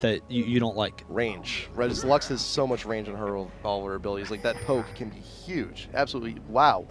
that you don't like? Range. Right, Lux has so much range on all her abilities. Like, that poke can be huge. Absolutely. Wow.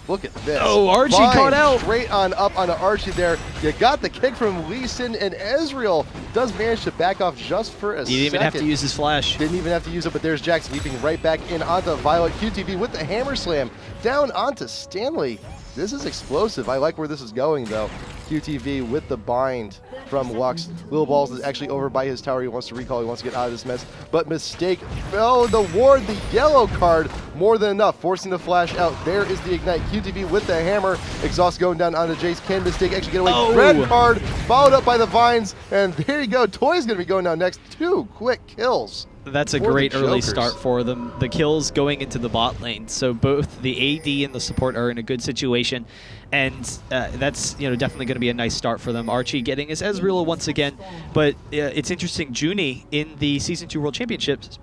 Look at this. Oh, Archie caught out. Straight on up onto Archie there. You got the kick from Lee Sin, and Ezreal does manage to back off just for a second. He didn't even have to use his flash. Didn't even have to use it, but there's Jax leaping right back in onto Violet. QTV with the hammer slam down onto Stanley. This is explosive. I like where this is going, though. QTV with the bind from Lux. Lil Balls is actually over by his tower. He wants to recall. He wants to get out of this mess. But mistake. Oh, the ward, the yellow card. More than enough. Forcing the flash out. There is the ignite. QTV with the hammer. Exhaust going down onto Jace. Can Mistake actually get away? Oh. Red card. Followed up by the vines. And there you go. Toy's going to be going down next. 2 quick kills. That's a great early start for them. The kills going into the bot lane, so both the AD and the support are in a good situation, and that's definitely going to be a nice start for them. Archie getting his Ezreal once again, but it's interesting. Junie in the Season 2 World Championships,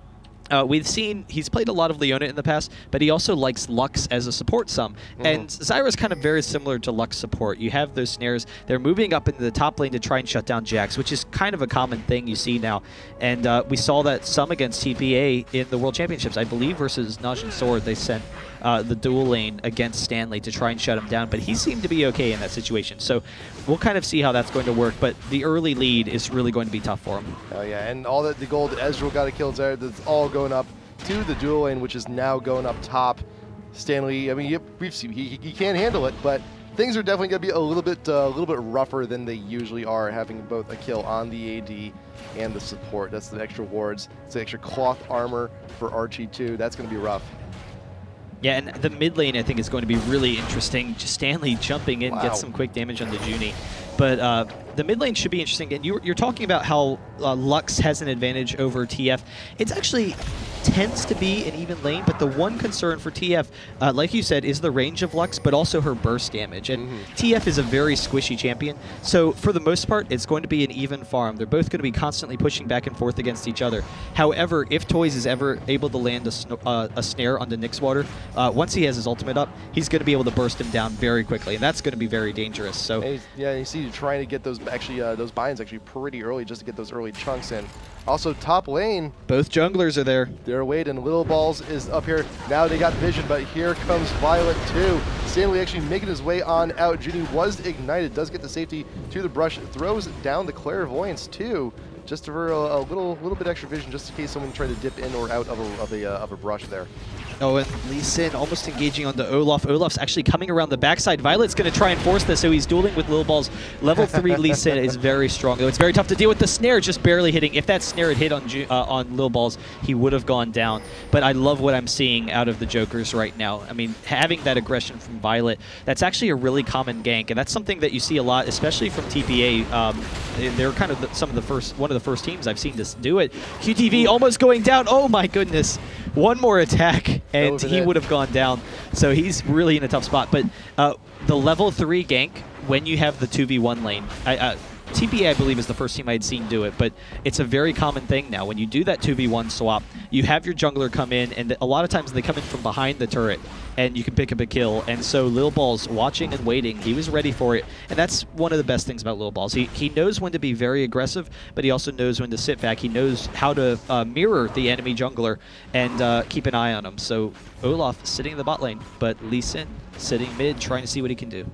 we've seen he's played a lot of Leona in the past, but he also likes Lux as a support some. And Zyra's kind of very similar to Lux support. You have those snares. They're moving up into the top lane to try and shut down Jax, which is kind of a common thing you see now. And we saw that some against TPA in the World Championships. I believe versus Najin Sword, they sent the dual lane against Stanley to try and shut him down, but he seemed to be okay in that situation. So we'll kind of see how that's going to work, but the early lead is really going to be tough for him. Oh yeah, and all that the gold Ezreal got a kill there, that's all going up to the dual lane, which is now going up top. Stanley, I mean, we've seen he can't handle it, but things are definitely going to be a little bit rougher than they usually are, having both a kill on the AD and the support. That's the extra wards. It's the extra cloth armor for Archie too. That's going to be rough. Yeah, and the mid lane I think is going to be really interesting. Just Stanley jumping in, gets some quick damage on the Junie. But the mid lane should be interesting. And you're talking about how Lux has an advantage over TF. It's actually tends to be an even lane, but the one concern for TF, like you said, is the range of Lux, but also her burst damage. And TF is a very squishy champion, so for the most part, it's going to be an even farm. They're both going to be constantly pushing back and forth against each other. However, if Toys is ever able to land a snare onto Nixwater, once he has his ultimate up, he's going to be able to burst him down very quickly, and that's going to be very dangerous. So yeah, you see, trying to get those those binds actually pretty early just to get those early chunks in. Also, top lane, both junglers are there. They're waiting. Little Balls is up here. Now they got vision, but here comes Violet too. Stanley actually making his way on out. Junie was ignited, does get the safety to the brush, throws down the Clairvoyance too, just for a little bit extra vision, just in case someone tried to dip in or out of a brush there. Oh, and Lee Sin almost engaging onto Olaf. Olaf's actually coming around the backside. Violet's going to try and force this, so he's dueling with Lil Balls. Level 3 Lee Sin is very strong, though. It's very tough to deal with. The snare just barely hitting. If that snare had hit on Lil Balls, he would have gone down. But I love what I'm seeing out of the Jokers right now. I mean, having that aggression from Violet, that's actually a really common gank, and that's something that you see a lot, especially from TPA. They're kind of one of the first teams I've seen to do it. QTV almost going down. Oh my goodness. One more attack, and he would have gone down. So he's really in a tough spot. But the level 3 gank, when you have the 2v1 lane, TPA, I believe, is the first team I had seen do it, but it's a very common thing now. When you do that 2v1 swap, you have your jungler come in, and a lot of times they come in from behind the turret, and you can pick up a kill. And so Lil Balls, watching and waiting, he was ready for it. And that's one of the best things about Lil Balls. He knows when to be very aggressive, but he also knows when to sit back. He knows how to mirror the enemy jungler and keep an eye on him. So Olaf sitting in the bot lane, but Lee Sin sitting mid, trying to see what he can do.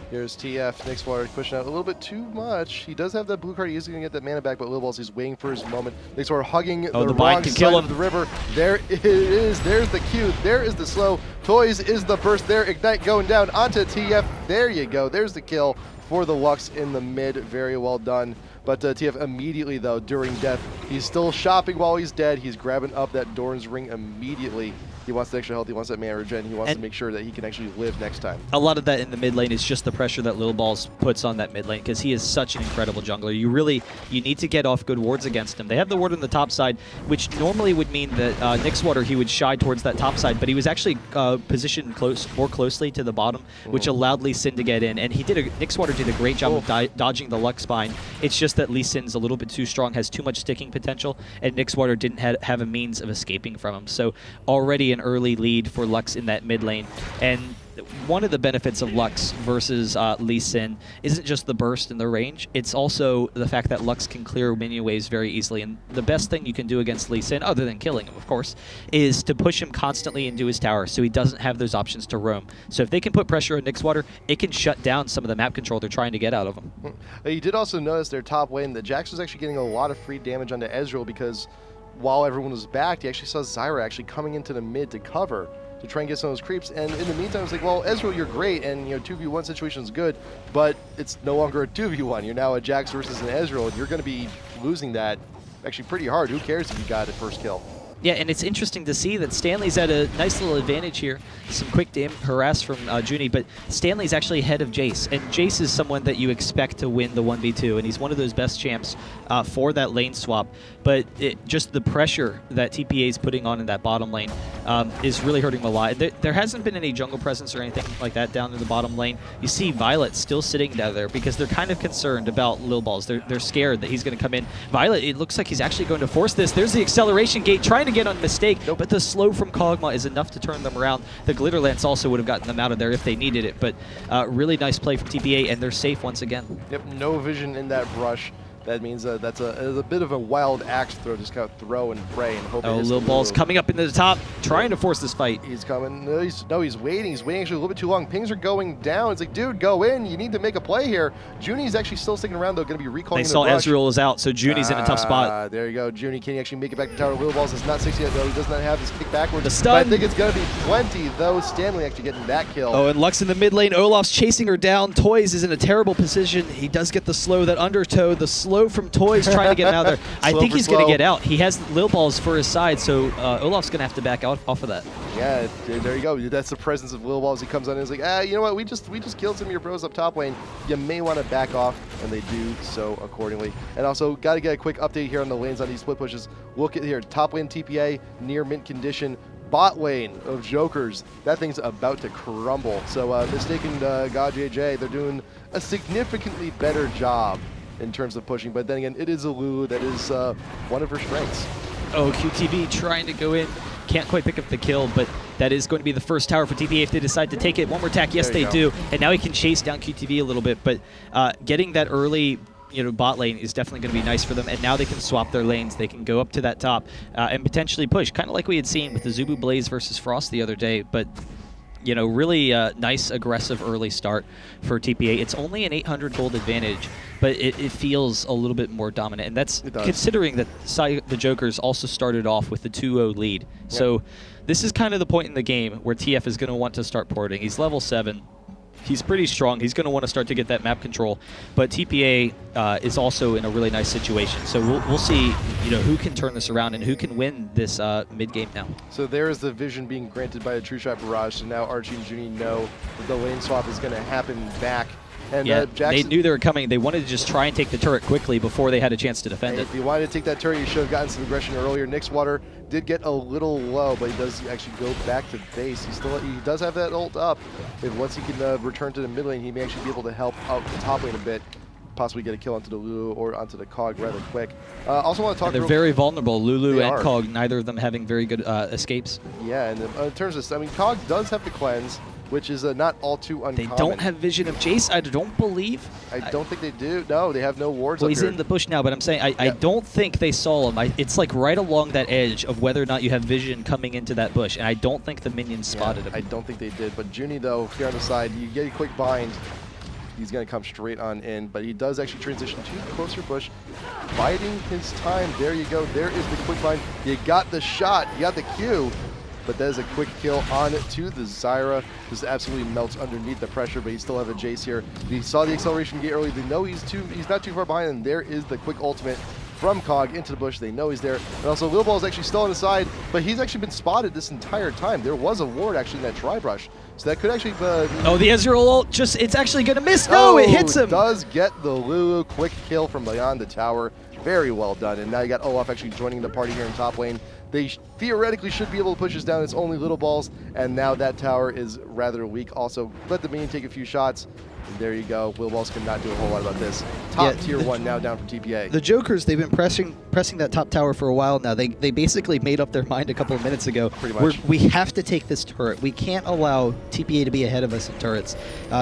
Here's TF, Nixwater pushing out a little bit too much. He does have that blue card. He is going to get that mana back, but Lil Balls, he's waiting for his moment. Nixwater hugging the wrong side of the river. There it is. There's the Q. There is the slow. Toys is the burst there. Ignite going down onto TF. There you go. There's the kill for the Lux in the mid. Very well done. But TF immediately, though, during death, he's still shopping while he's dead. He's grabbing up that Doran's ring immediately. He wants the extra health, he wants that mana regen, he wants to make sure that he can actually live next time. A lot of that in the mid lane is just the pressure that Lil Balls puts on that mid lane, because he is such an incredible jungler. You need to get off good wards against him. They have the ward on the top side, which normally would mean that Nixwater, he would shy towards that top side, but he was actually positioned more closely to the bottom, which allowed Lee Sin to get in, and Nixwater did a great job of dodging the Lux Spine. It's just that Lee Sin's a little bit too strong, has too much sticking potential, and Nixwater didn't have a means of escaping from him. So already already an early lead for Lux in that mid lane. And one of the benefits of Lux versus Lee Sin isn't just the burst and the range, it's also the fact that Lux can clear minion waves very easily. And the best thing you can do against Lee Sin, other than killing him, of course, is to push him constantly into his tower so he doesn't have those options to roam. So if they can put pressure on Nixwater, it can shut down some of the map control they're trying to get out of him. You did also notice their top lane, that Jax was actually getting a lot of free damage onto Ezreal because while everyone was backed, he actually saw Zyra actually coming into the mid to cover, to try and get some of those creeps. And in the meantime, it's like, well, Ezreal, you're great, and 2v1 situation is good, but it's no longer a 2v1. You're now a Jax versus an Ezreal, and you're going to be losing that actually pretty hard. Who cares if you got a first kill? Yeah, and it's interesting to see that Stanley's at a nice little advantage here. Some quick harass from Junie, but Stanley's actually ahead of Jace. And Jace is someone that you expect to win the 1v2, and he's one of those best champs for that lane swap. But just the pressure that TPA is putting on in that bottom lane is really hurting him a lot. There hasn't been any jungle presence or anything like that down in the bottom lane. You see Violet still sitting down there because they're kind of concerned about Lil Balls. They're scared that he's going to come in. Violet, it looks like he's actually going to force this. There's the acceleration gate, trying to get on mistake, but the slow from Kog'Maw is enough to turn them around. The Glitter Lance also would have gotten them out of there if they needed it, but really nice play from TPA, and they're safe once again. Yep, no vision in that brush. That means that's a bit of a wild axe throw, just kind of throw and pray and hope. Lil Ball's coming up into the top, trying to force this fight. He's coming. No, he's waiting. He's waiting actually a little bit too long. Pings are going down. It's like, dude, go in. You need to make a play here. Junie's actually still sticking around, though, going to be recalling the brush. They saw Ezreal is out, so Junie's in a tough spot. There you go. Junie, can he actually make it back to tower? Lil Balls is not 60 yet, though. He does not have his kick backwards. The stun. But I think it's going to be plenty, though. Stanley actually getting that kill. Oh, and Lux in the mid lane. Olaf's chasing her down. Toys is in a terrible position. He does get the slow, that undertow. The slow from Toys trying to get him out of there. I think he's going to get out. He has Lil Balls for his side, so Olaf's going to have to back out off of that. Yeah, there you go. That's the presence of Lil Balls. He comes on and is like, you know what? We just killed some of your bros up top lane. You may want to back off, and they do so accordingly. And also, got to get a quick update here on the lanes on these split pushes. Look at here, top lane TPA near mint condition. Bot lane of Jokers, that thing's about to crumble. So Mistaken God JJ, they're doing a significantly better job in terms of pushing, but then again, it is a Lulu that is one of her strengths. Oh, QTV trying to go in. Can't quite pick up the kill, but that is going to be the first tower for TPA if they decide to take it. One more attack, yes they do. And now he can chase down QTV a little bit, but getting that early bot lane is definitely going to be nice for them, and now they can swap their lanes. They can go up to that top and potentially push, kind of like we had seen with the Zubu Blaze versus Frost the other day, but really nice, aggressive early start for TPA. It's only an 800 gold advantage, but it feels a little bit more dominant, and that's considering that the Jokers also started off with the 2-0 lead. Yep. So this is kind of the point in the game where TF is going to want to start porting. He's level 7. He's pretty strong. He's going to want to start to get that map control, but TPA is also in a really nice situation. So we'll see, who can turn this around and who can win this mid game now. So there is the vision being granted by a True Shot Barrage. So now Archie and Junie know that the lane swap is going to happen back. And yeah, Jackson, they knew they were coming. They wanted to just try and take the turret quickly before they had a chance to defend it. If you wanted to take that turret, you should have gotten some aggression earlier. Nixwater did get a little low, but he does actually go back to base. He does have that ult up. If once he can return to the mid lane, he may actually be able to help out the top lane a bit. Possibly get a kill onto the Lulu or onto the Cog rather quick. Also want to talk. And they're very vulnerable. Lulu and Cog, neither of them having very good escapes. Yeah, and in terms of, Cog does have the cleanse, which is not all too uncommon. They don't have vision of Jace, I don't believe. I don't think they do. No, they have no wards. Well, he's in the bush now, but I'm saying I don't think they saw him. It's like right along that edge of whether or not you have vision coming into that bush, and I don't think the minions spotted him. I don't think they did, but Junie, though, here on the side, you get a quick bind. He's going to come straight on in, but he does actually transition to the closer bush, biding his time. There you go. There is the quick bind. You got the shot. You got the Q. But that is a quick kill on it to the Zyra. Just absolutely melts underneath the pressure, but he still have a Jace here. He saw the acceleration gate early. They know he's not too far behind, and there is the quick ultimate from Cog into the bush. They know he's there. And also, Lil Ball is actually still on the side, but he's actually been spotted this entire time. There was a ward actually in that tri-brush. So that could actually... oh, the Ezreal ult, it's actually going to miss. No, it hits him. Does get the Lulu quick kill from beyond the tower. Very well done. And now you got Olaf actually joining the party here in top lane. They theoretically should be able to push this down. It's only Little Balls, and now that tower is rather weak. Also, let the minion take a few shots. And there you go. Little Balls cannot do a whole lot about this. Top tier 1 now down from TPA. The Jokers, they've been pressing that top tower for a while now. They basically made up their mind a couple of minutes ago. Pretty much. We have to take this turret. We can't allow TPA to be ahead of us in turrets.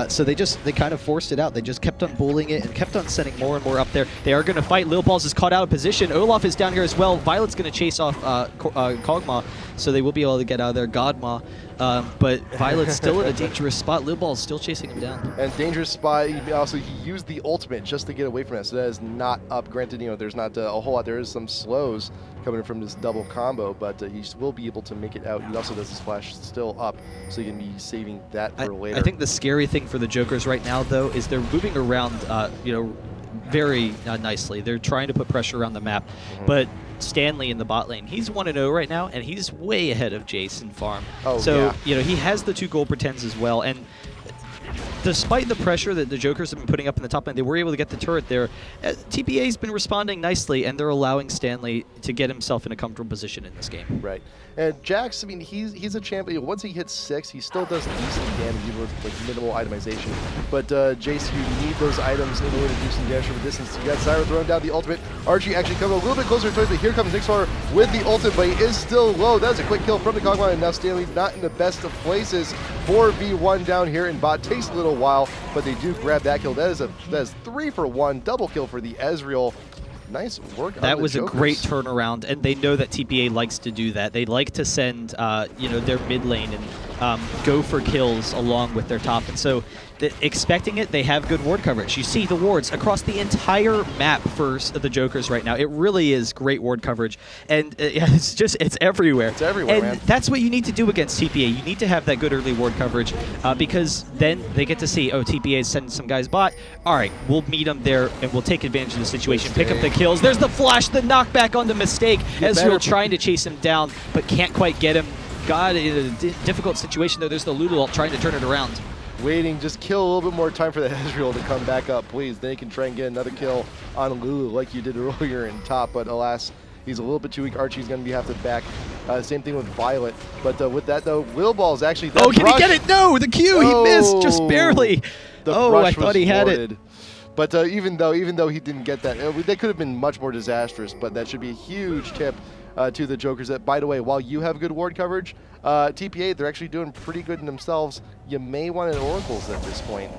So they kind of forced it out. They just kept on bullying it and kept on sending more and more up there. They are going to fight. Lil Balls is caught out of position. Olaf is down here as well. Violet's going to chase off Kog'Maw, so they will be able to get out of there. Godma. But Violet's still in a dangerous spot. Lil Ball's still chasing him down. And dangerous spot. He used the ultimate just to get away from that. So that is not up. Granted, there's not a whole lot. There is some slows coming in from this double combo, but he will be able to make it out. He also does his flash still up, so he can be saving that for later. I think the scary thing for the Jokers right now, though, is they're moving around, very nicely. They're trying to put pressure around the map, but Stanley in the bot lane, he's 1-0 right now, and he's way ahead of Jason Farm. He has the 2 gold pretends as well, and despite the pressure that the Jokers have been putting up in the top lane, they were able to get the turret there. TPA's been responding nicely, and they're allowing Stanley to get himself in a comfortable position in this game. Right. And Jax, he's a champion. Once he hits 6, he still does decent damage, even with minimal itemization. But Jace, you need those items in order to do some damage from a distance. You got Zyra throwing down the ultimate. Archie actually coming a little bit closer to it, but here comes Nixar with the ultimate, but he is still low. That's a quick kill from the Kog'Maw, and now Stanley not in the best of places. 4v1 down here in bot. Takes a little while, but they do grab that kill. That is 3 for 1. Double kill for the Ezreal. Nice work. That was a great turnaround, and they know that TPA likes to do that. They like to send, their mid lane and go for kills along with their top. And so, expecting it, they have good ward coverage. You see the wards across the entire map for the Jokers right now. It really is great ward coverage, and it's everywhere. It's everywhere, and man. That's what you need to do against TPA. You need to have that good early ward coverage because then they get to see, oh, TPA is sending some guys bot. All right, we'll meet them there, and we'll take advantage of the situation, pick up the kills. There's the flash, the knockback on the mistake. Ezreal trying to chase him down, but can't quite get him. God, in a difficult situation, though. There's the Lulu ult trying to turn it around. Waiting, just kill a little bit more time for the Ezreal to come back up, please. Then you can try and get another kill on Lulu like you did earlier in top, but alas, he's a little bit too weak. Archie's going to be have to back. Same thing with Violet. But with that, though, Lil Ball's actually... Oh, can he get it? No, the Q, he missed just barely. I thought he had it. But even though he didn't get that, they could have been much more disastrous, but that should be a huge tip to the Jokers that, by the way, while you have good ward coverage, TPA, they're actually doing pretty good in themselves. You may want an Oracles at this point.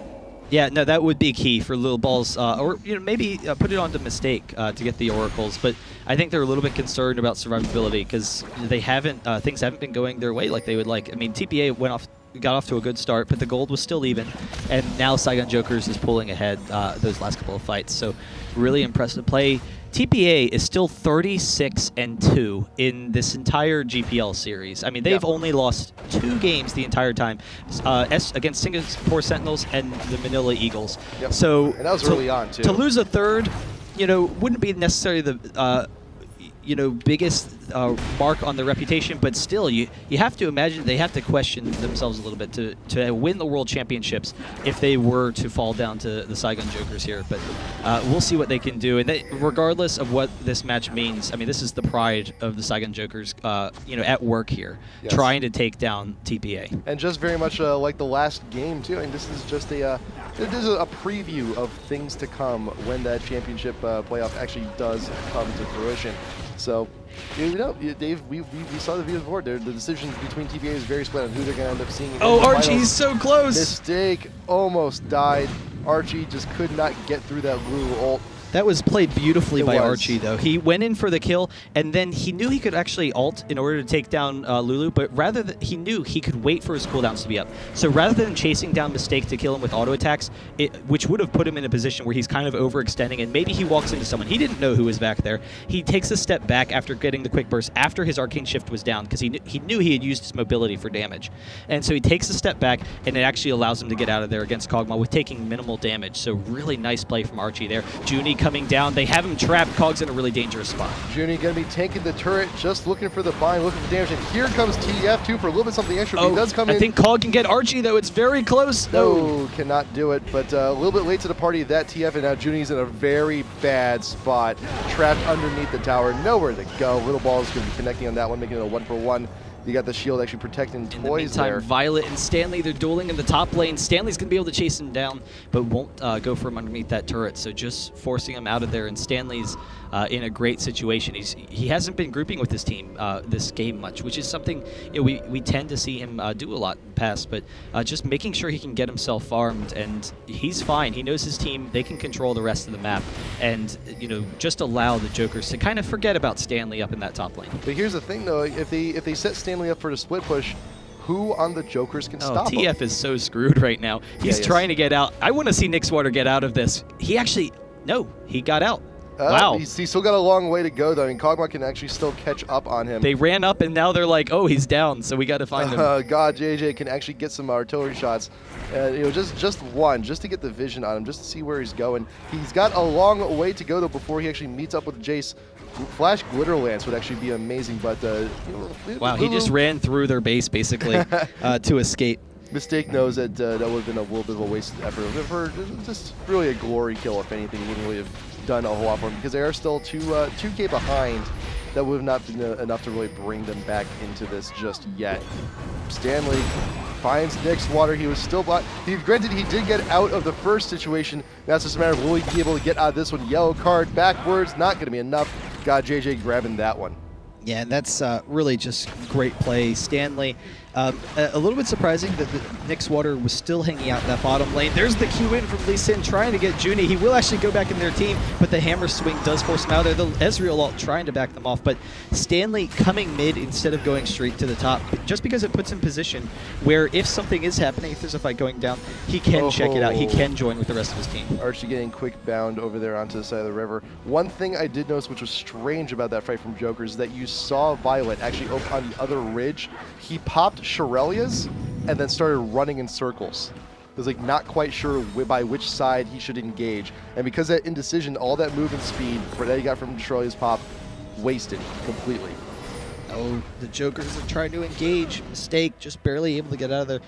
Yeah, no, that would be key for Lil Balls, or maybe put it onto Mistake to get the Oracles. But I think they're a little bit concerned about survivability because they haven't things haven't been going their way like they would like. I mean, TPA got off to a good start, but the gold was still even, and now Saigon Jokers is pulling ahead those last couple of fights. So really impressive play. TPA is still 36-2 in this entire GPL series. I mean, they've only lost 2 games the entire time against Singapore Sentinels and the Manila Eagles. Yep. So and that was early on too. To lose a third, wouldn't be necessarily the biggest mark on their reputation, but still, you have to imagine they have to question themselves a little bit to win the World Championships if they were to fall down to the Saigon Jokers here. But we'll see what they can do. And regardless of what this match means, I mean, this is the pride of the Saigon Jokers, at work here, trying to take down TPA. And just very much like the last game too. I mean, this is just a preview of things to come when that championship playoff actually does come to fruition. So, Dave, we saw the videos before. The decisions between TPA is very split on who they're going to end up seeing. Oh, Archie's so close! Mistake, almost died. Archie just could not get through that Lulu ult. That was played beautifully by Archie, though. He went in for the kill, and then he knew he could actually ult in order to take down Lulu, but rather than, he knew he could wait for his cooldowns to be up. So rather than chasing down Mistake to kill him with auto attacks, which would have put him in a position where he's kind of overextending, and maybe he walks into someone. He didn't know who was back there. He takes a step back after getting the quick burst, after his Arcane Shift was down, because he knew he had used his mobility for damage. And so he takes a step back, and it actually allows him to get out of there against Kog'Maw with taking minimal damage. So really nice play from Archie there. Junie coming down. They have him trapped. Cog's in a really dangerous spot. Junie going to be tanking the turret, just looking for the bind, looking for damage. And here comes TF too for a little bit something extra. He does come in. I think Cog can get Archie, though. It's very close. No, cannot do it. But a little bit late to the party, that TF, and now Junie's in a very bad spot, trapped underneath the tower. Nowhere to go. Little Ball is going to be connecting on that one, making it a 1-for-1. You got the shield actually protecting Toys in the meantime, there. Violet and Stanley, they're dueling in the top lane. Stanley's going to be able to chase him down, but won't go for him underneath that turret. So just forcing him out of there, and Stanley's in a great situation. He hasn't been grouping with his team this game much, which is something we tend to see him do a lot in the past, but just making sure he can get himself farmed, and he's fine. He knows his team. They can control the rest of the map, and just allow the Jokers to kind of forget about Stanley up in that top lane. But here's the thing, though. If they set Stanley up for the split push, who on the Jokers can stop him? TF is so screwed right now. He's trying to get out. I want to see Nixwater get out of this. He actually, no, he got out. Wow. He's still got a long way to go, though. I mean, Kog'Maw can actually still catch up on him. They ran up, and now they're like, oh, he's down, so we got to find him. God, JJ can actually get some artillery shots. Just one, just to get the vision on him, just to see where he's going. He's got a long way to go, though, before he actually meets up with Jace. Flash Glitter Lance would actually be amazing, but... wow, he just ran through their base, basically, to escape. Mistake knows that that would have been a little bit of a wasted effort. Just really a glory kill, if anything. He wouldn't really have done a whole lot for him, because they are still 2K behind. That would have not been enough to really bring them back into this just yet. Stanley finds Nixwater. He was still blocked. Granted, he did get out of the first situation. Now it's just a matter of will he be able to get out of this one. Yellow card backwards, not going to be enough. Got JJ grabbing that one. Yeah, and that's really just great play. Stanley, a little bit surprising that Nixwater was still hanging out in that bottom lane. There's the Q in from Lee Sin trying to get Junie. He will actually go back in their team, but the hammer swing does force him out there. The Ezreal ult trying to back them off, but Stanley coming mid instead of going straight to the top, just because it puts him in position where if something is happening, if there's a fight going down, he can check it out. He can join with the rest of his team. Archie getting quick bound over there onto the side of the river. One thing I did notice, which was strange about that fight from Jokers, is that you saw Violet actually on the other ridge. He popped Shirelia's and then started running in circles. He was like not quite sure by which side he should engage, and because of that indecision, all that movement speed that he got from Shirelia's pop wasted completely. Oh, the Jokers are trying to engage. Mistake, just barely able to get out of there.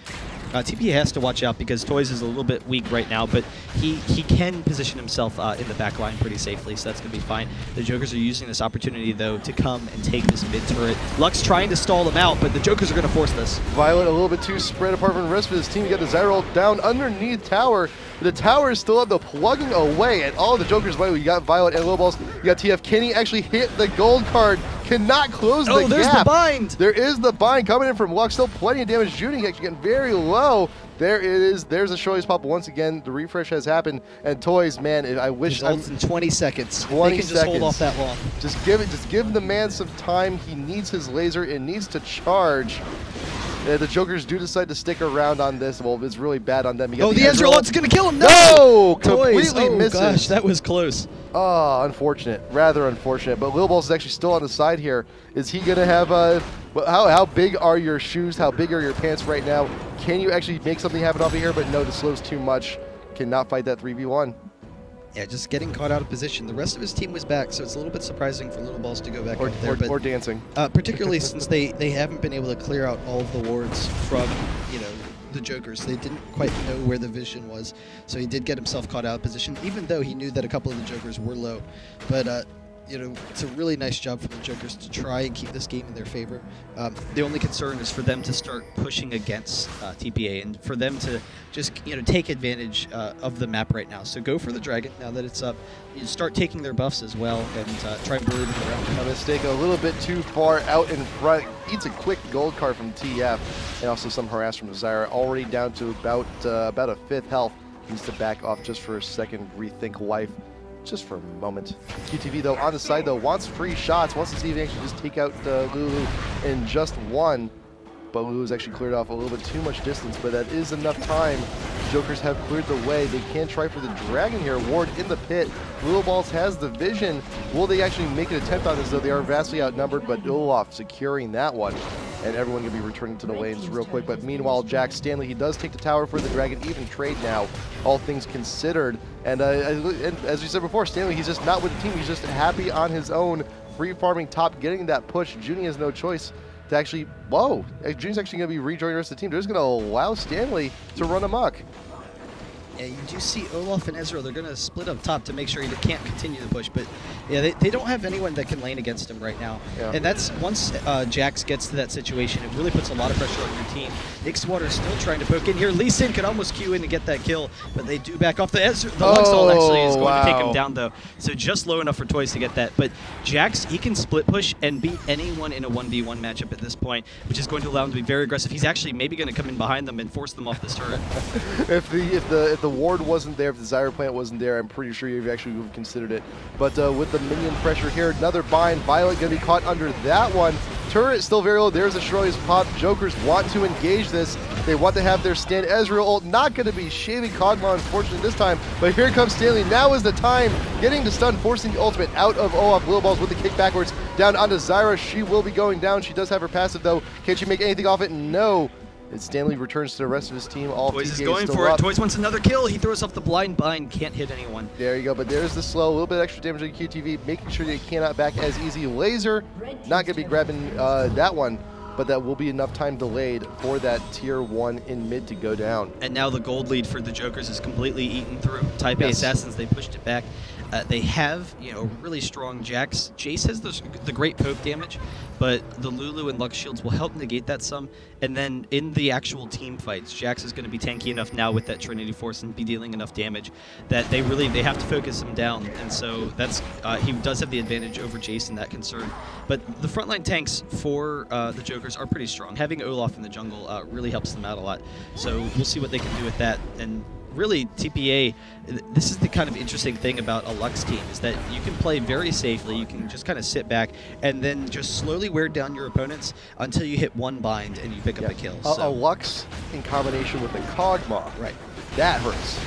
TP has to watch out because Toys is a little bit weak right now, but he can position himself in the back line pretty safely, so that's going to be fine. The Jokers are using this opportunity, though, to come and take this mid turret. Lux trying to stall them out, but the Jokers are going to force this. Violet a little bit too spread apart from the rest of his team. You got the Zyro down underneath tower. The tower is still up, though, plugging away at all the Jokers. You got Violet and Low Balls. You got TF. Can he actually hit the gold card? Cannot close the gap. Oh, there's the bind. There is the bind coming in from Lux. Still plenty of damage. Junie actually getting very low. There it is. There's a Shirley's pop once again. The refresh has happened. And Toys, man, I wish... Results in 20 seconds. 20 they can just hold off that long. Just give the man some time. He needs his laser. It needs to charge. The Jokers do decide to stick around on this. Well, it's really bad on them. Oh, the Ezreal ult's going to kill him. No! Completely misses. Gosh, that was close. Oh, unfortunate. Rather unfortunate. But Lil Balls is actually still on the side here. Is he going to have a... How big are your shoes? How big are your pants right now? Can you actually make something happen off of here? But no, the slow's too much. Cannot fight that 3v1. Yeah, just getting caught out of position. The rest of his team was back, so it's a little bit surprising for Little Balls to go back up there. Or dancing. Particularly since they haven't been able to clear out all of the wards from, the Jokers. They didn't quite know where the vision was, so he did get himself caught out of position, even though he knew that a couple of the Jokers were low. But, it's a really nice job from the Jokers to try and keep this game in their favor. The only concern is for them to start pushing against TPA and for them to just, take advantage of the map right now. So go for the Dragon now that it's up. You start taking their buffs as well and try and bully them around. A mistake a little bit too far out in front. Eats a quick gold card from TF and also some harass from Zyra. Already down to about a 5th health. Needs to back off just for a second, rethink life. Just for a moment. QTV, though, on the side, though, wants free shots, wants to see if they actually just take out Lulu in just one. But Lulu's actually cleared off a little bit too much distance, but that is enough time. Jokers have cleared the way. They can try for the Dragon here. Ward in the pit. Little Balls has the vision. Will they actually make an attempt on this, though? They are vastly outnumbered, but Olaf securing that one. And everyone going to be returning to the lanes real quick. But meanwhile, Jack Stanley, he does take the tower for the Dragon, even trade now, all things considered. And as we said before, Stanley, he's just not with the team. He's just happy on his own, free farming top, getting that push. Junie has no choice to actually, whoa, Junie's actually going to be rejoining the rest of the team. They're just going to allow Stanley to run amok. Yeah, you do see Olaf and Ezreal. They're going to split up top to make sure he can't continue the push. But yeah, they don't have anyone that can lane against him right now. Yeah. And that's once Jax gets to that situation, it really puts a lot of pressure on your team. Nixwater's still trying to poke in here. Lee Sin could almost queue in to get that kill, but they do back off. The Lux ult actually is going to take him down, though. So just low enough for Toys to get that. But Jax, he can split push and beat anyone in a 1v1 matchup at this point, which is going to allow him to be very aggressive. He's actually maybe going to come in behind them and force them off this turret. If the ward wasn't there, if the Zyra plant wasn't there, I'm pretty sure you actually would have considered it. But with the minion pressure here, another bind. Violet going to be caught under that one. Turret still very low. There's a Shirley's pop. Jokers want to engage this. They want to have their stand. Ezreal ult not going to be shaving Kog'Maw, unfortunately, this time. But here comes Stanley. Now is the time. Getting the stun, forcing the ultimate out of Olaf. Little Balls with the kick backwards down onto Zyra. She will be going down. She does have her passive, though. Can she make anything off it? No. And Stanley returns to the rest of his team. All Toys is going for it. Toys wants another kill. He throws off the blind bind. Can't hit anyone. There you go. But there's the slow. A little bit of extra damage on QTV, making sure they cannot back as easy. Laser, not going to be grabbing that one, but that will be enough time delayed for that tier 1 in mid to go down. And now the gold lead for the Jokers is completely eaten through. Taipei Assassins, they pushed it back. They have, really strong Jax. Jace has the great poke damage, but the Lulu and Lux shields will help negate that some. And then in the actual team fights, Jax is going to be tanky enough now with that Trinity Force and be dealing enough damage that they have to focus him down. And so that's he does have the advantage over Jace in that concern. But the frontline tanks for the Jokers are pretty strong. Having Olaf in the jungle really helps them out a lot. So we'll see what they can do with that. And really, TPA, this is the kind of interesting thing about a Lux team, is that you can play very safely. You can just kind of sit back and then just slowly wear down your opponents until you hit one bind and you pick up a kill. A Lux in combination with a Kog'Maw. Right. That hurts.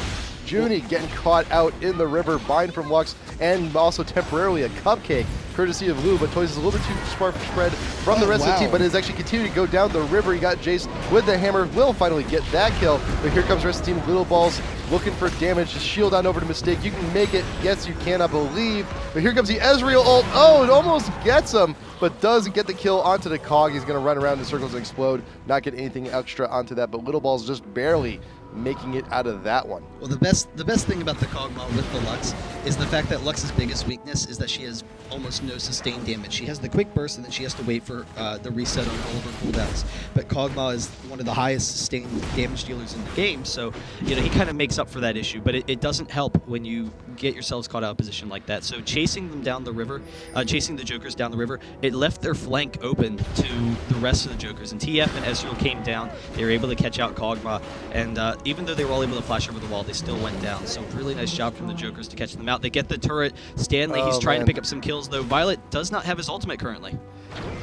Junie getting caught out in the river, bind from Lux, and also temporarily a cupcake, courtesy of Lou, but Toys is a little bit too far spread from the rest of the team, but is actually continuing to go down the river. He got Jace with the hammer, will finally get that kill, but here comes the rest of the team. Little Balls looking for damage, just shield on over to Mistake. You can make it, yes you can, I believe, but here comes the Ezreal ult. Oh, it almost gets him, but doesn't get the kill onto the Cog. He's going to run around in circles and explode, not get anything extra onto that, but Little Balls just barely making it out of that one. Well, the best thing about the Kog'Maw with the Lux is the fact that Lux's biggest weakness is that she has almost no sustained damage. She has the quick burst, and then she has to wait for the reset on all of her cooldowns. But Kog'Maw is one of the highest sustained damage dealers in the game, so he kind of makes up for that issue. But it doesn't help when you get yourselves caught out of position like that. So chasing them down the river, chasing the Jokers down the river, it left their flank open to the rest of the Jokers. And TF and Ezreal came down. They were able to catch out Kog'Maw, and even though they were all able to flash over the wall, they still went down. So really nice job from the Jokers to catch them out. They get the turret. Stanley, he's trying to pick up some kills, though. Violet does not have his ultimate currently.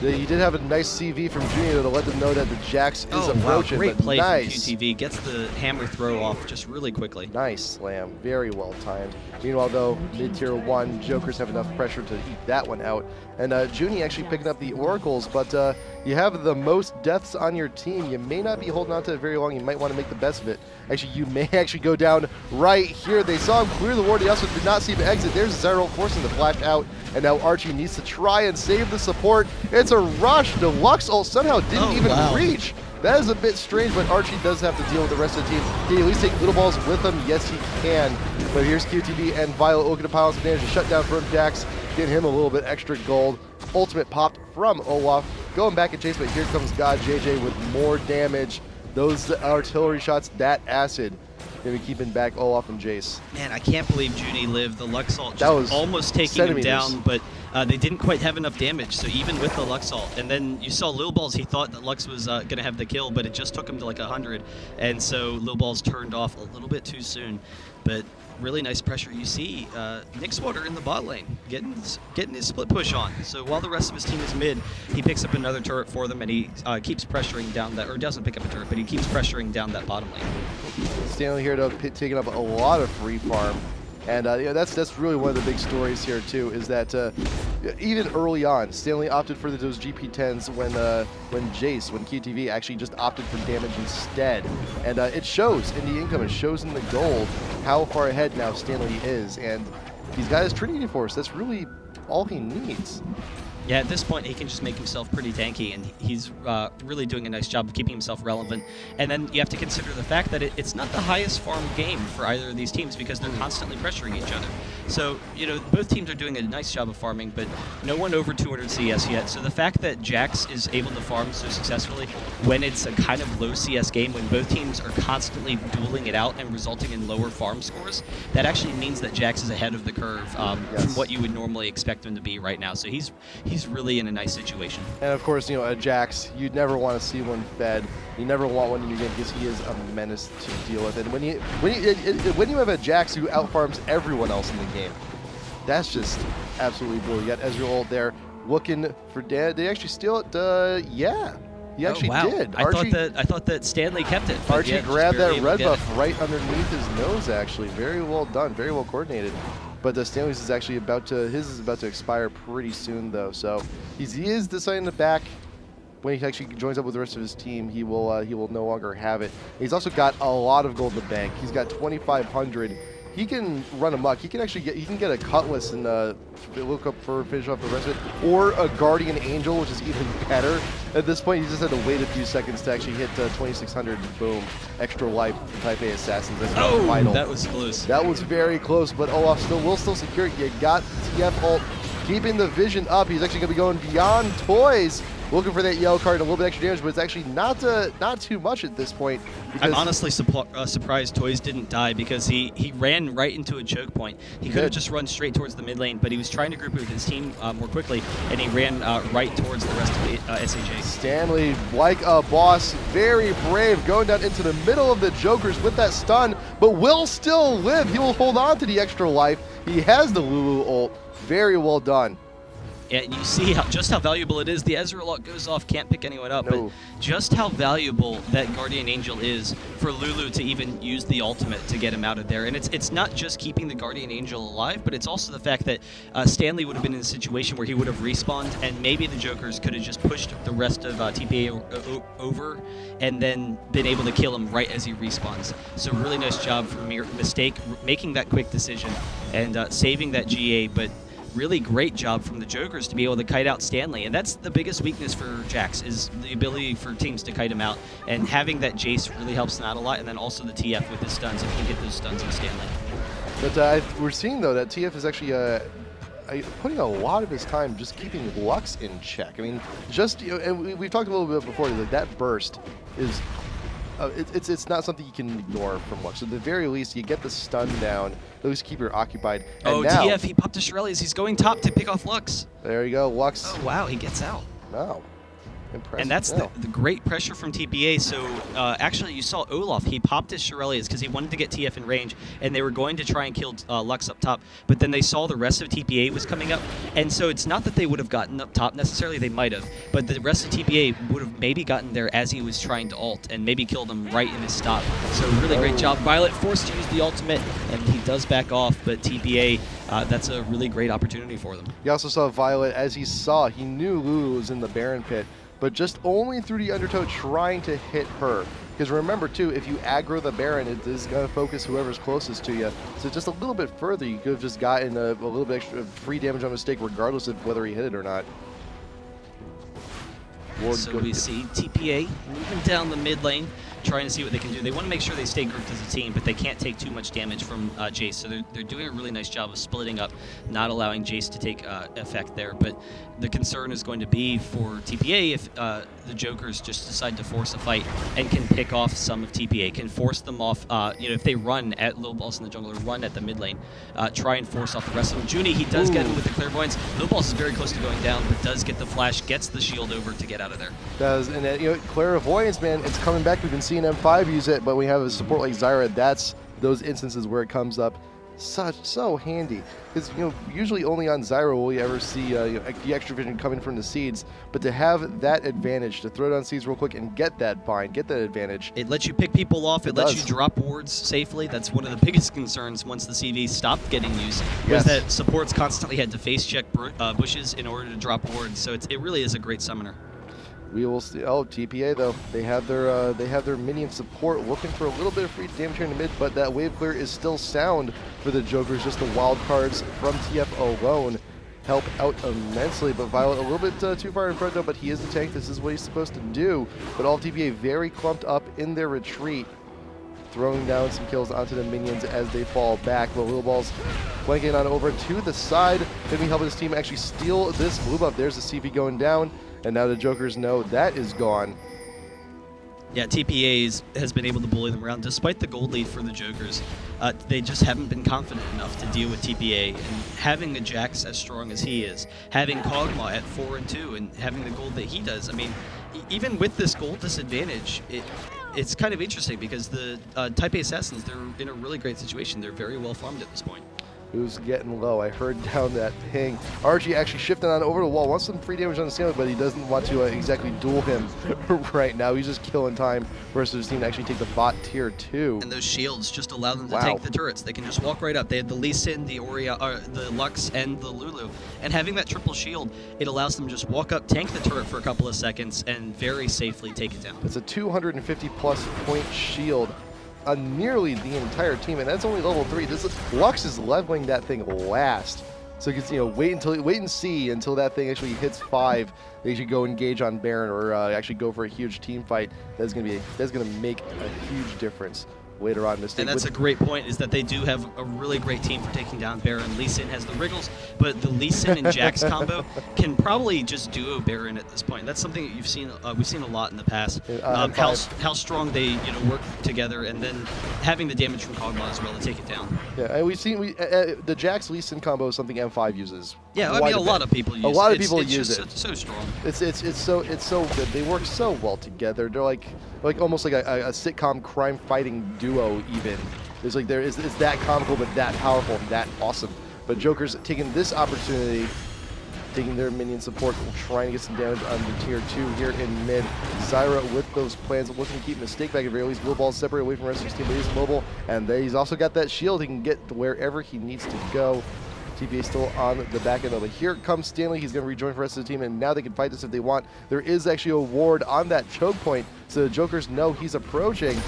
You did have a nice CV from Junior to let them know that the Jax is approaching. Great play from QTV. Gets the hammer throw off just really quickly. Nice slam. Very well timed. Meanwhile, though, mid-tier 1, Jokers have enough pressure to eat that one out. And Junie actually picking up the Oracles, but you have the most deaths on your team. You may not be holding on to it very long. You might want to make the best of it. Actually, you may actually go down right here. They saw him clear the ward. They also did not see him exit. There's Zyra forcing the flash out, and now Archie needs to try and save the support. It's a rush. The Lux ult somehow didn't even reach. That is a bit strange, but Archie does have to deal with the rest of the team. Can he at least take Little Balls with him? Yes, he can. But here's QTV and Violet looking to pile some damage. A shutdown from Jax. Get him a little bit extra gold. Ultimate popped from Olaf. Going back and chase, but here comes God JJ with more damage. Those artillery shots, that acid. Gonna be keeping back Olaf and Jace. Man, I can't believe Junie lived. The Lux ult just almost taking him down, but they didn't quite have enough damage, so even with the Lux ult. And then you saw Lil Balls, he thought that Lux was going to have the kill, but it just took him to like 100. And so Lil Balls turned off a little bit too soon. But really nice pressure. You see Nixwater in the bot lane getting his split push on. So while the rest of his team is mid, he picks up another turret for them, and he keeps pressuring down that, or doesn't pick up a turret, but he keeps pressuring down that bottom lane. Stanley here taking up a lot of free farm. And that's really one of the big stories here too, is that even early on, Stanley opted for those GP10s when QTV actually just opted for damage instead. And it shows in the income, it shows in the gold how far ahead now Stanley is. And he's got his Trinity Force. That's really all he needs. Yeah, at this point, he can just make himself pretty tanky, and he's really doing a nice job of keeping himself relevant. And then you have to consider the fact that it's not the highest farm game for either of these teams because they're constantly pressuring each other. So, you know, both teams are doing a nice job of farming, but no one over 200 CS yet. So the fact that Jax is able to farm so successfully when it's a kind of low CS game, when both teams are constantly dueling it out and resulting in lower farm scores, that actually means that Jax is ahead of the curve from what you would normally expect him to be right now. So he's really in a nice situation. And of course, you know, a Jax, you'd never want to see one fed. You never want one in your game because he is a menace to deal with. And when you have a Jax who outfarms everyone else in the game, that's just absolutely brutal. You got Ezreal there looking for dead. Did he actually steal it? Yeah. He actually did. I thought that Stanley kept it. Archie grabbed that red buff right underneath his nose. Actually, very well done, very well coordinated. But the Stanley's is actually about to expire pretty soon though. So he is deciding to back. When he actually joins up with the rest of his team, he will no longer have it. He's also got a lot of gold in the bank. He's got 2,500. He can run amok. He can actually get a Cutlass and look up for finish off the rest of it, or a Guardian Angel, which is even better. At this point, he just had to wait a few seconds to actually hit 2,600. Boom, extra life from Taipei Assassins. That's vital. That was close. That was very close, but Olaf will still secure it. You got TF ult keeping the vision up. He's actually going to be going beyond toys. Looking for that yellow card, a little bit extra damage, but it's actually not too much at this point. I'm honestly surprised Toys didn't die because he ran right into a choke point. He could have just run straight towards the mid lane, but he was trying to group with his team more quickly, and he ran right towards the rest of the SAJ. Stanley, like a boss, very brave, going down into the middle of the Jokers with that stun, but will still live. He will hold on to the extra life. He has the Lulu ult. Very well done. And you see just how valuable it is. The Ezreal ult goes off, can't pick anyone up, but just how valuable that Guardian Angel is for Lulu to even use the ultimate to get him out of there. And it's not just keeping the Guardian Angel alive, but it's also the fact that Stanley would have been in a situation where he would have respawned, and maybe the Jokers could have just pushed the rest of TPA over and then been able to kill him right as he respawns. So really nice job for Mistake making that quick decision and saving that GA, but really great job from the Jokers to be able to kite out Stanley. And that's the biggest weakness for Jax, is the ability for teams to kite him out. And having that Jace really helps him out a lot, and then also the TF with his stuns, if he can get those stuns on Stanley. But we're seeing, though, that TF is actually putting a lot of his time just keeping Lux in check. I mean, and we've talked a little bit before, like that burst is... it's not something you can ignore from Lux. So at the very least, you get the stun down, at least keep her occupied. And now, TF, he popped a Shirelles. He's going top to pick off Lux. There you go, Lux. Oh, wow, he gets out. Wow. Impressive. And that's the great pressure from TPA. So actually, you saw Olaf. He popped his Shirelles because he wanted to get TF in range, and they were going to try and kill Lux up top. But then they saw the rest of TPA was coming up, and so it's not that they would have gotten up top necessarily. They might have, but the rest of TPA would have maybe gotten there as he was trying to ult, and maybe killed him right in his stop. So really great job. Violet forced to use the ultimate, and he does back off. But TPA, that's a really great opportunity for them. You also saw Violet, as he knew Lulu was in the Baron pit, but just only through the undertow trying to hit her. Because remember, too, if you aggro the Baron, it is going to focus whoever's closest to you. So just a little bit further, you could have just gotten a little bit extra free damage on Mistake, regardless of whether he hit it or not. So we see TPA moving down the mid lane, trying to see what they can do. They want to make sure they stay grouped as a team, but they can't take too much damage from Jace. So they're doing a really nice job of splitting up, not allowing Jace to take effect there. But the concern is going to be for TPA if the Jokers just decide to force a fight and can pick off some of TPA, can force them off. You know, if they run at Lil Balls in the jungle or run at the mid lane, try and force off the rest of them. Junie, he does get him with the clairvoyance. Lil Balls is very close to going down, but does get the flash, gets the shield over to get out of there. Does, and you know, clairvoyance, man, it's coming back. We've been seeing M5 use it, but when we have a support like Zyra, that's those instances where it comes up so handy. Because, you know, usually only on Zyra will you ever see the extra vision coming from the seeds, but to have that advantage, to throw down seeds real quick and get that bind, get that advantage. It lets you pick people off, it lets you drop wards safely. That's one of the biggest concerns once the CV stopped getting used, was that supports constantly had to face check bushes in order to drop wards, so it really is a great summoner. We will see. Oh, TPA though, they have their minion support looking for a little bit of free damage here in the mid, but that wave clear is still sound for the Jokers. Just the wild cards from TF alone. help out immensely. But Violet a little bit too far in front though, but he is the tank. This is what he's supposed to do. But all of TPA very clumped up in their retreat, throwing down some kills onto the minions as they fall back. But Little Balls flanking on over to the side. Maybe helping his team actually steal this blue buff. There's the CV going down, and now the Jokers know that is gone. Yeah, TPA has been able to bully them around. Despite the gold lead for the Jokers, they just haven't been confident enough to deal with TPA. And having a Jax as strong as he is, having Kog'Maw at 4-2, and having the gold that he does, I mean, even with this gold disadvantage, it's kind of interesting because the Taipei Assassins, they're in a really great situation. They're very well farmed at this point. Who's getting low? I heard down that ping. RG actually shifting on over the wall. Wants some free damage on the Stanley, but he doesn't want to exactly duel him right now. He's just killing time versus his team to actually take the bot tier 2. And those shields just allow them to tank the turrets. They can just walk right up. They had the Lee Sin, the the Lux, and the Lulu. And having that triple shield, it allows them to just walk up, tank the turret for a couple of seconds, and very safely take it down. It's a 250+ point shield on nearly the entire team, and that's only level 3. Lux is leveling that thing last, so you can wait and see until that thing actually hits 5. They should go engage on Baron or actually go for a huge team fight. That's gonna make a huge difference later on. And that's a great point, is that they do have a really great team for taking down Baron. Lee Sin has the Wriggles, but the Lee Sin and Jax combo can probably just duo Baron at this point. That's something that we've seen a lot in the past. How strong they work together, and then having the damage from Kog'Maw as well to take it down. Yeah, and we've seen the Jax Lee Sin combo is something M5 uses. Yeah, I mean a lot of people use it. A lot of people use it. It's so strong. It's so good. They work so well together. They're like almost like a sitcom crime fighting duo even. It's that comical but that powerful and that awesome. But Joker's taking this opportunity, taking their minion support and trying to get some damage on the tier 2 here in mid. Zyra with those plans, looking to keep Mistake back at very least. Blue Ball's separate away from the rest of his team, but he's mobile, and he's also got that shield. He can get to wherever he needs to go. TPA still on the back end, but here comes Stanley. He's going to rejoin for the rest of the team, and now they can fight this if they want. There is actually a ward on that choke point, so the Jokers know he's approaching.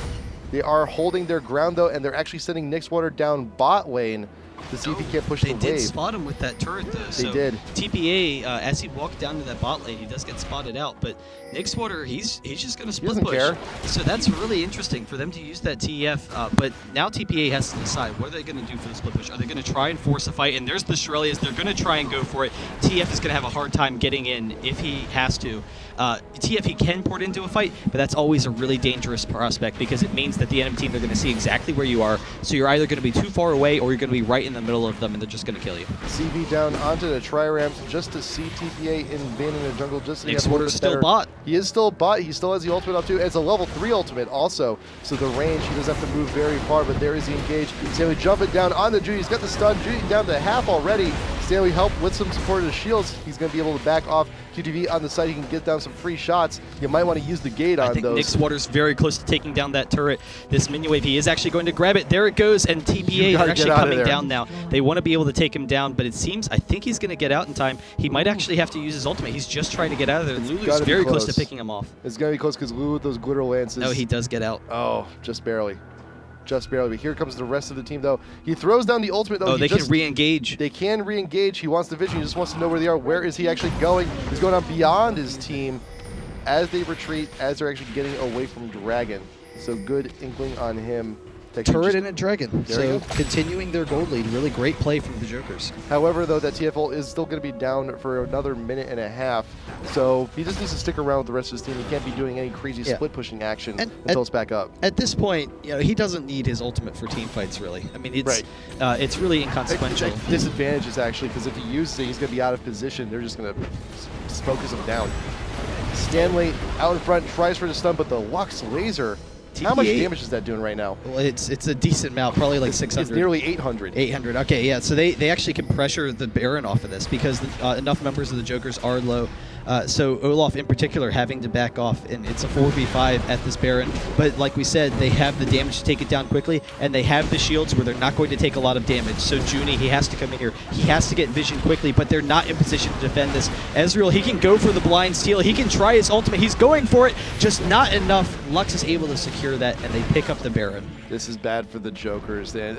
They are holding their ground, though, and they're actually sending Nixwater down bot lane to see if he can't push the wave. They did spot him with that turret, though. They did. TPA, as he walked down to that bot lane, he does get spotted out, but Nixwater, he's just going to split push. Care. So that's really interesting for them to use that TF, but now TPA has to decide what are they going to do for the split push. Are they going to try and force a fight? And there's the Shurelias. They're going to try and go for it. TF is going to have a hard time getting in if he has to. TF, he can port into a fight, but that's always a really dangerous prospect because it means that the enemy team, they're going to see exactly where you are. So you're either going to be too far away or you're going to be right in the middle of them, and they're just going to kill you. CV down onto the tri-ramps just to see TPA in vain in the jungle. Just to Nixwater's still bot. He is still bot. He still has the ultimate up too. It's a level 3 ultimate also, so the range, he doesn't have to move very far, but there is the engage. Stanley jumping down on the Judy. He's got the stun. Judy down to half already. Stanley helped with some support of the shields. He's going to be able to back off. QTV on the side, he can get down some free shots. You might want to use the gate on those. I think Nixwater's very close to taking down that turret. This minion wave, he is actually going to grab it. There it goes, and TPA are actually coming down now. They want to be able to take him down, but it seems, I think he's going to get out in time. He might actually have to use his ultimate. He's just trying to get out of there. Lulu's very close to picking him off. It's going to be close because Lulu with those glitter lances. No, he does get out. Oh, just barely. Just barely. But here comes the rest of the team, though. He throws down the ultimate, though. Oh, they can re-engage. They can re-engage. He wants the vision. He just wants to know where they are. Where is he actually going? He's going on beyond his team as they retreat, as they're actually getting away from Dragon. So good inkling on him. Turret and a Dragon. So continuing their gold lead. Really great play from the Jokers. However, though, that TFL is still going to be down for another minute and a half. So he just needs to stick around with the rest of his team. He can't be doing any crazy split pushing action until it's back up. At this point, he doesn't need his ultimate for team fights, really. I mean, it's really inconsequential. Disadvantages, actually, because if he uses it, he's going to be out of position. They're just going to focus him down. Stanley out in front, tries for the stun, but the Lux laser. How much damage is that doing right now? Well, it's a decent amount, probably like 600. It's nearly 800. 800, okay, yeah. So they actually can pressure the Baron off of this because enough members of the Jokers are low. So Olaf in particular having to back off, and it's a 4v5 at this Baron. But like we said, they have the damage to take it down quickly, and they have the shields where they're not going to take a lot of damage. So Junie, he has to come in here. He has to get vision quickly, but they're not in position to defend this. Ezreal, he can go for the blind steal. He can try his ultimate. He's going for it, just not enough. Lux is able to secure that, and they pick up the Baron. This is bad for the Jokers. That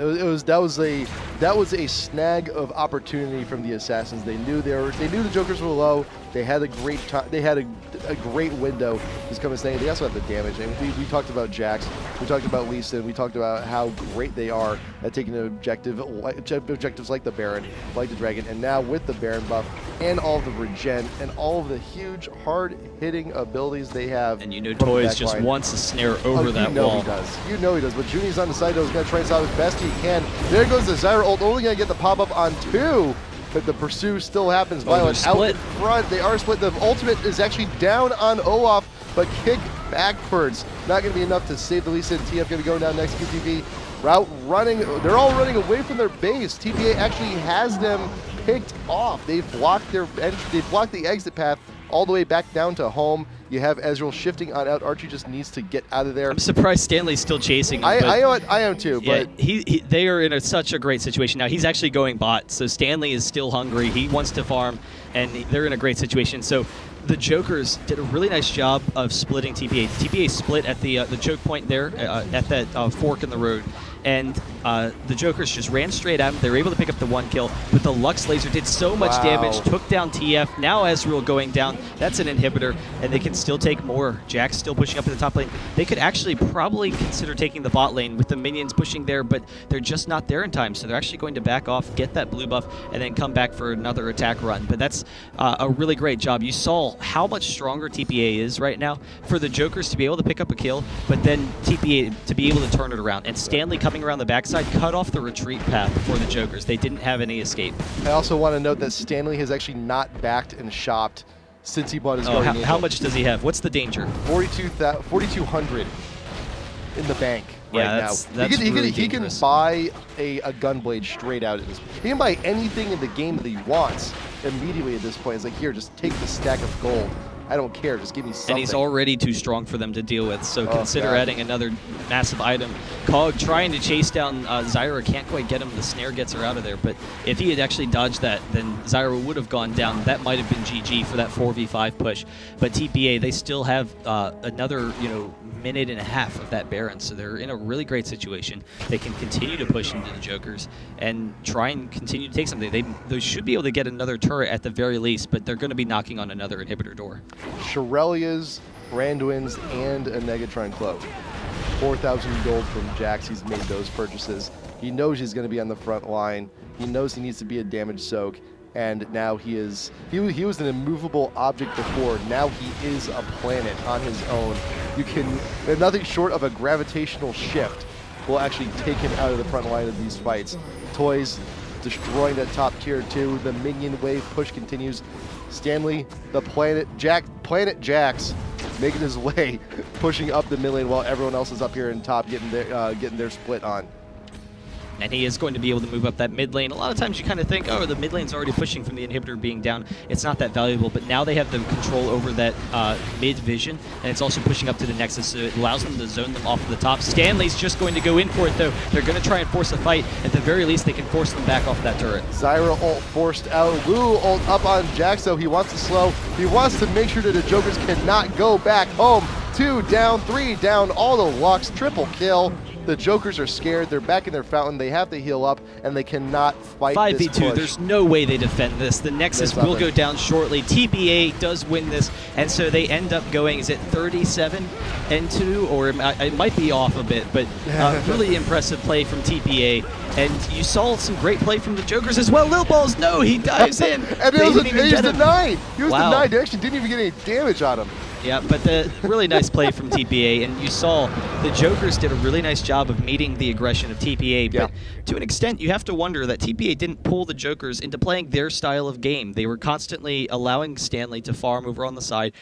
was a snag of opportunity from the Assassins. They knew the Jokers were low. They had a great time. They had a great window to come and stay. They also have the damage. I mean, we talked about Jax. We talked about Lee Sin. We talked about how great they are at taking an objectives like the Baron, like the Dragon, and now with the Baron buff and all of the regen and all of the huge hard-hitting abilities they have. And you know, Toys just wants to snare over that wall. He does. You know he does. But Junie's on the side, though. He's going to try and stop as best he can. There goes the Zyra ult. Only going to get the pop-up on 2. But the pursue still happens. Violet out in front. They are split. The ultimate is actually down on Olaf, but kick backwards. Not going to be enough to save the Lee Sin. TF going to be going down next. QTV route running. They're all running away from their base. TPA actually has them picked off. They've blocked the exit path all the way back down to home. You have Ezreal shifting on out. Archie just needs to get out of there. I'm surprised Stanley's still chasing him. I am too. Yeah, but they are in such a great situation now. He's actually going bot, so Stanley is still hungry. He wants to farm, and they're in a great situation. So the Jokers did a really nice job of splitting TPA. TPA split at the choke point there, at that fork in the road. And the Jokers just ran straight at him. They were able to pick up the 1 kill, but the Lux laser did so much damage, took down TF. Now Ezreal going down. That's an inhibitor, and they can still take more. Jack's still pushing up in the top lane. They could actually probably consider taking the bot lane with the minions pushing there, but they're just not there in time, so they're actually going to back off, get that blue buff, and then come back for another attack run. But that's a really great job. You saw how much stronger TPA is right now for the Jokers to be able to pick up a kill, but then TPA to be able to turn it around. And Stanley coming around the backside cut off the retreat path for the Jokers. They didn't have any escape. I also want to note that Stanley has actually not backed and shopped since he bought his Guardian Angel. How much does he have? What's the danger? 4,200 in the bank now. That's really he can buy a Gunblade straight out of this. He can buy anything in the game that he wants immediately at this point. It's like, here, just take the stack of gold. I don't care, just give me something. And he's already too strong for them to deal with, so consider adding another massive item. Cog trying to chase down Zyra, can't quite get him. The snare gets her out of there, but if he had actually dodged that, then Zyra would have gone down. That might have been GG for that 4v5 push. But TPA, they still have another, minute and a half of that Baron, so they're in a really great situation. They can continue to push into the Jokers and try and continue to take something. They should be able to get another turret at the very least, but they're going to be knocking on another inhibitor door. Shirelia's, Brandwin's, and a Negatron Cloak. 4,000 gold from Jax. He's made those purchases. He knows he's going to be on the front line. He knows he needs to be a damage soak. And now he was an immovable object before. Now he is a planet on his own. Nothing short of a gravitational shift will actually take him out of the front line of these fights. Toys destroying that top tier 2. The minion wave push continues. Stanley, the Planet Jax, making his way, pushing up the mid lane while everyone else is up here in top, getting their split on. And he is going to be able to move up that mid lane. A lot of times you kind of think, oh, the mid lane's already pushing from the inhibitor being down. It's not that valuable, but now they have the control over that mid vision, and it's also pushing up to the Nexus, so it allows them to zone them off of the top. Stanley's just going to go in for it, though. They're going to try and force a fight. At the very least, they can force them back off that turret. Zyra ult forced out. Lou ult up on Jax, though. He wants to slow. He wants to make sure that the Jokers cannot go back home. 2 down, 3 down, all the Lux, triple kill. The Jokers are scared. They're back in their fountain. They have to heal up, and they cannot fight 5v2. This push. There's no way they defend this. The Nexus will go down shortly. TPA does win this, and so they end up going, is it 37-2? Or it might be off a bit, but really impressive play from TPA. And you saw some great play from the Jokers as well. Lil Balls, no, he dives in. And he was denied. He was denied. They actually didn't even get any damage on him. Yeah, but the really nice play from TPA, and you saw the Jokers did a really nice job of meeting the aggression of TPA, but to an extent, you have to wonder that TPA didn't pull the Jokers into playing their style of game. They were constantly allowing Stanley to farm over on the side.